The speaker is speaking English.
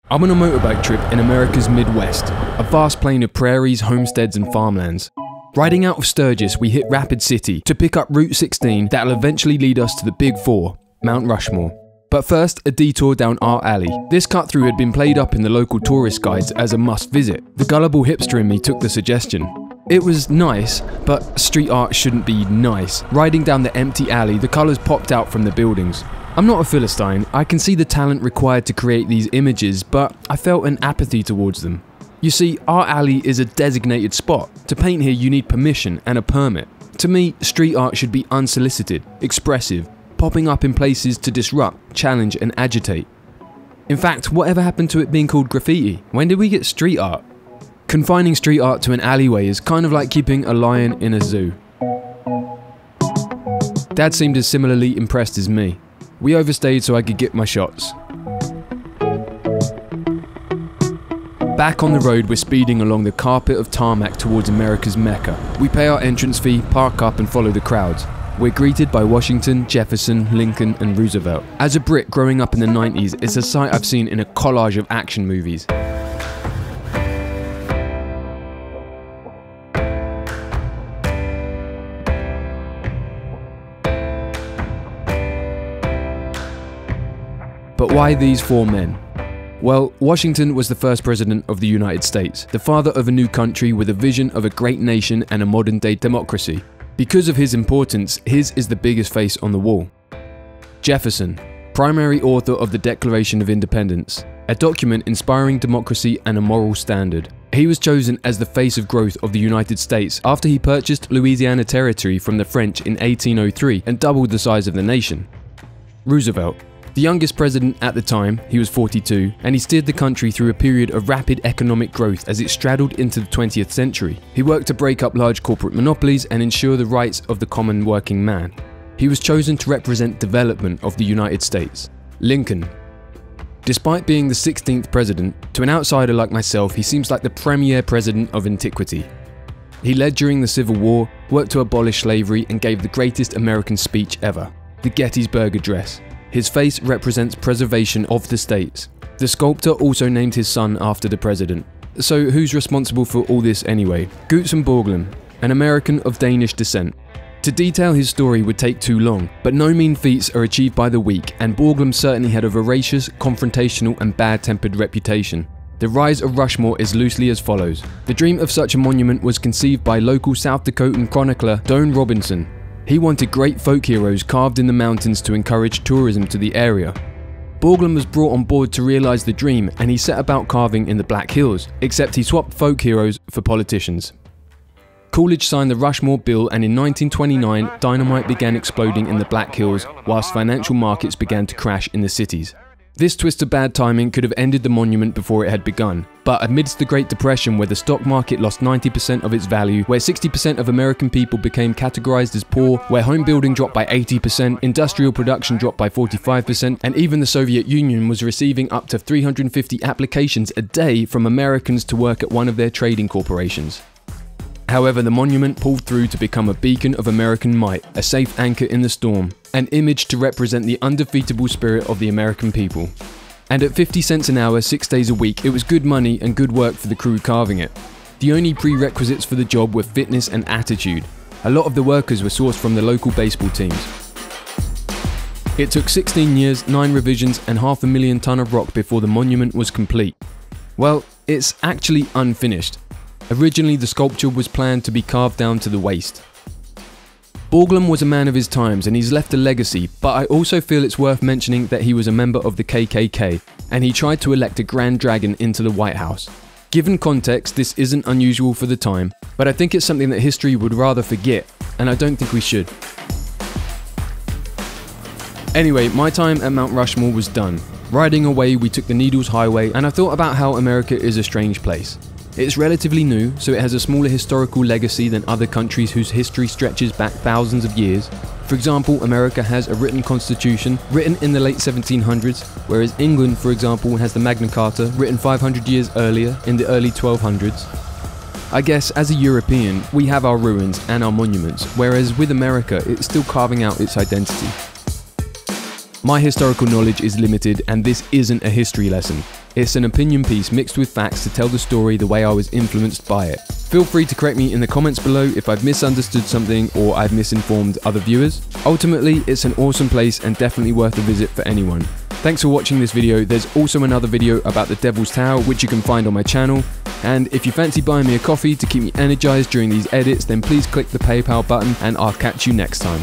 I'm on a motorbike trip in America's Midwest, a vast plain of prairies, homesteads and farmlands. Riding out of Sturgis, we hit Rapid City to pick up Route 16 that'll eventually lead us to the Big Four, Mount Rushmore. But first, a detour down Art Alley. This cut-through had been played up in the local tourist guides as a must-visit. The gullible hipster in me took the suggestion. It was nice, but street art shouldn't be nice. Riding down the empty alley, the colours popped out from the buildings. I'm not a Philistine, I can see the talent required to create these images, but I felt an apathy towards them. You see, Art Alley is a designated spot. To paint here you need permission and a permit. To me, street art should be unsolicited, expressive, popping up in places to disrupt, challenge and agitate. In fact, whatever happened to it being called graffiti? When did we get street art? Confining street art to an alleyway is kind of like keeping a lion in a zoo. Dad seemed as similarly impressed as me. We overstayed so I could get my shots. Back on the road, we're speeding along the carpet of tarmac towards America's Mecca. We pay our entrance fee, park up and follow the crowds. We're greeted by Washington, Jefferson, Lincoln and Roosevelt. As a Brit growing up in the 90s, it's a sight I've seen in a collage of action movies. But why these four men? Well, Washington was the first president of the United States, the father of a new country with a vision of a great nation and a modern-day democracy. Because of his importance, his is the biggest face on the wall. Jefferson, primary author of the Declaration of Independence, a document inspiring democracy and a moral standard. He was chosen as the face of growth of the United States after he purchased Louisiana Territory from the French in 1803 and doubled the size of the nation. Roosevelt, the youngest president at the time, he was 42, and he steered the country through a period of rapid economic growth as it straddled into the 20th century. He worked to break up large corporate monopolies and ensure the rights of the common working man. He was chosen to represent development of the United States. Lincoln. Despite being the 16th president, to an outsider like myself, he seems like the premier president of antiquity. He led during the Civil War, worked to abolish slavery, and gave the greatest American speech ever, the Gettysburg Address. His face represents preservation of the states. The sculptor also named his son after the president. So who's responsible for all this anyway? Gutzon Borglum, an American of Danish descent. To detail his story would take too long, but no mean feats are achieved by the weak, and Borglum certainly had a voracious, confrontational and bad-tempered reputation. The rise of Rushmore is loosely as follows. The dream of such a monument was conceived by local South Dakotan chronicler Don Robinson. He wanted great folk heroes carved in the mountains to encourage tourism to the area. Borglum was brought on board to realise the dream, and he set about carving in the Black Hills, except he swapped folk heroes for politicians. Coolidge signed the Rushmore Bill, and in 1929 dynamite began exploding in the Black Hills whilst financial markets began to crash in the cities. This twist of bad timing could have ended the monument before it had begun, but amidst the Great Depression, where the stock market lost 90% of its value, where 60% of American people became categorized as poor, where home building dropped by 80%, industrial production dropped by 45%, and even the Soviet Union was receiving up to 350 applications a day from Americans to work at one of their trading corporations. However, the monument pulled through to become a beacon of American might, a safe anchor in the storm, an image to represent the undefeatable spirit of the American people. And at 50 cents an hour, 6 days a week, it was good money and good work for the crew carving it. The only prerequisites for the job were fitness and attitude. A lot of the workers were sourced from the local baseball teams. It took 16 years, 9 revisions and 500,000 tonnes of rock before the monument was complete. Well, it's actually unfinished. Originally, the sculpture was planned to be carved down to the waist. Borglum was a man of his times and he's left a legacy, but I also feel it's worth mentioning that he was a member of the KKK and he tried to elect a Grand Dragon into the White House. Given context, this isn't unusual for the time, but I think it's something that history would rather forget, and I don't think we should. Anyway, my time at Mount Rushmore was done. Riding away, we took the Needles Highway and I thought about how America is a strange place. It's relatively new, so it has a smaller historical legacy than other countries whose history stretches back thousands of years. For example, America has a written constitution written in the late 1700s, whereas England, for example, has the Magna Carta written 500 years earlier in the early 1200s. I guess as a European, we have our ruins and our monuments, whereas with America, it's still carving out its identity. My historical knowledge is limited and this isn't a history lesson. It's an opinion piece mixed with facts to tell the story the way I was influenced by it. Feel free to correct me in the comments below if I've misunderstood something or I've misinformed other viewers. Ultimately, it's an awesome place and definitely worth a visit for anyone. Thanks for watching this video. There's also another video about the Devil's Tower which you can find on my channel. And if you fancy buying me a coffee to keep me energized during these edits, then please click the PayPal button and I'll catch you next time.